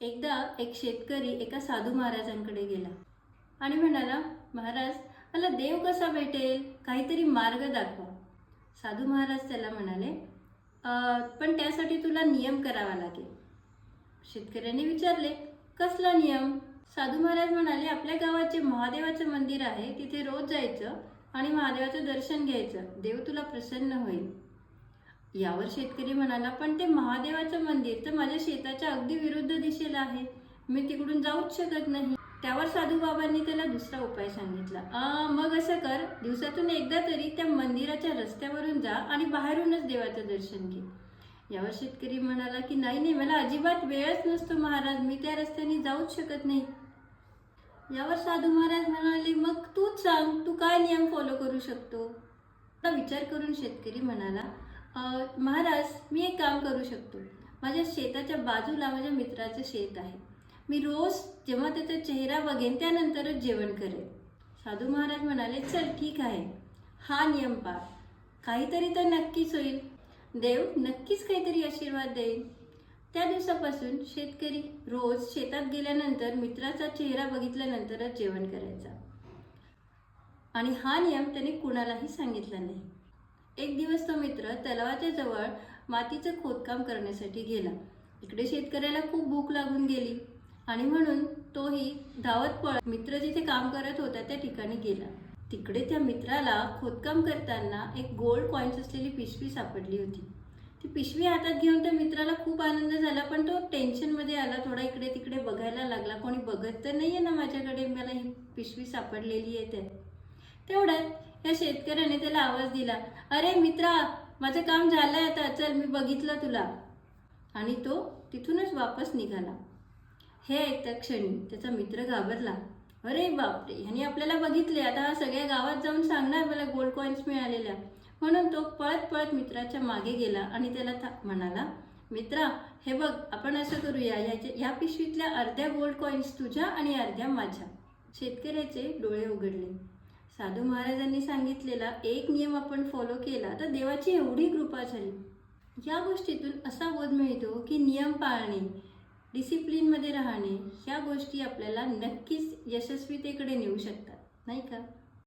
एकदा एक शेतकरी एका साधू महाराजांकडे गेला आणि म्हणाला, महाराज, मला देव कसा भेटेल, काहीतरी मार्ग दाखवा. साधू महाराज त्याला म्हणाले, पण त्यासाठी तुला नियम करावा लागेल. शेतकऱ्याने विचारले, कसला नियम? साधू महाराज म्हणाले, आपल्या गावात जे महादेवाचं मंदिर आहे तिथे रोज जायचं आणि महादेवाचं दर्शन घ्यायचं, देव तुला प्रसन्न होईल. यावर शेतकरी म्हणाला, पण ते महादेवाचं मंदिर तर माझ्या शेताच्या अगदी विरुद्ध दिशेला आहे, मी तिकडून जाऊच शकत नाही. त्यावर साधू बाबांनी त्याला दुसरा उपाय सांगितला. मग असं कर, दिवसातून एकदा तरी त्या मंदिराच्या रस्त्यावरून जा आणि बाहेरूनच देवाचं दर्शन घे. यावर शेतकरी म्हणाला की नाही, मला अजिबात वेळच नसतो महाराज, मी त्या रस्त्याने जाऊच शकत नाही. यावर साधू महाराज म्हणाले, मग तूच सांग, तू काय नियम फॉलो करू शकतो? विचार करून शेतकरी म्हणाला, महाराज, मी एक काम करू शकतो. माझ्या शेताच्या बाजूला माझ्या मित्राचं शेत आहे, मी रोज जेव्हा त्याचा चेहरा बघेन त्यानंतरच जेवण करेन. साधू महाराज म्हणाले, चल ठीक आहे, हा नियम पाळ, काहीतरी तर नक्कीच होईल, देव नक्कीच काहीतरी आशीर्वाद देईल. त्या दिवसापासून शेतकरी रोज शेतात गेल्यानंतर मित्राचा चेहरा बघितल्यानंतरच जेवण करायचा आणि हा नियम त्याने कुणालाही सांगितला नाही. एक दिवस तो मित्र तलावाच्या जवळ मातीचं खोदकाम करण्यासाठी गेला. इकडे शेतकऱ्याला खूप भूक लागून गेली आणि म्हणून तोही धावत पळत मित्र जिथे काम करत होता त्या ठिकाणी गेला. तिकडे त्या मित्राला खोदकाम करताना एक गोल्ड कॉईन्स असलेली पिशवी सापडली होती. ती पिशवी हातात घेऊन त्या मित्राला खूप आनंद झाला, पण तो टेन्शनमध्ये आला, थोडा इकडे तिकडे बघायला लागला, कोणी बघत तर नाहीये ना माझ्याकडे, मला ही पिशवी सापडलेली आहे ते. तेवढ्यात या शेतकऱ्याने त्याला आवाज दिला, अरे मित्रा, माझं काम झालंय आता, चल मी बघितलं तुला. आणि तो तिथूनच वापस निघाला. हे ऐकता क्षणी त्याचा मित्र घाबरला, अरे बापरे, ह्याने आपल्याला बघितले, आता हा सगळ्या गावात जाऊन सांगणार मला गोल्ड कॉईन्स मिळालेल्या. म्हणून तो पळत पळत मित्राच्या मागे गेला आणि त्याला म्हणाला, मित्रा, हे बघ, आपण असं करूया, ह्या पिशवीतल्या अर्ध्या गोल्ड कॉईन्स तुझ्या आणि अर्ध्या माझ्या. शेतकऱ्याचे डोळे उघडले. साधू महाराजांनी सांगितलेला एक नियम आपण फॉलो केला तर देवाची एवढी कृपा झाली. या गोष्टीतून असा बोध मिळतो की नियम पाळणे, डिसिप्लिनमध्ये राहणे, ह्या गोष्टी आपल्याला नक्कीच यशस्वीतेकडे नेऊ शकतात, नाही का?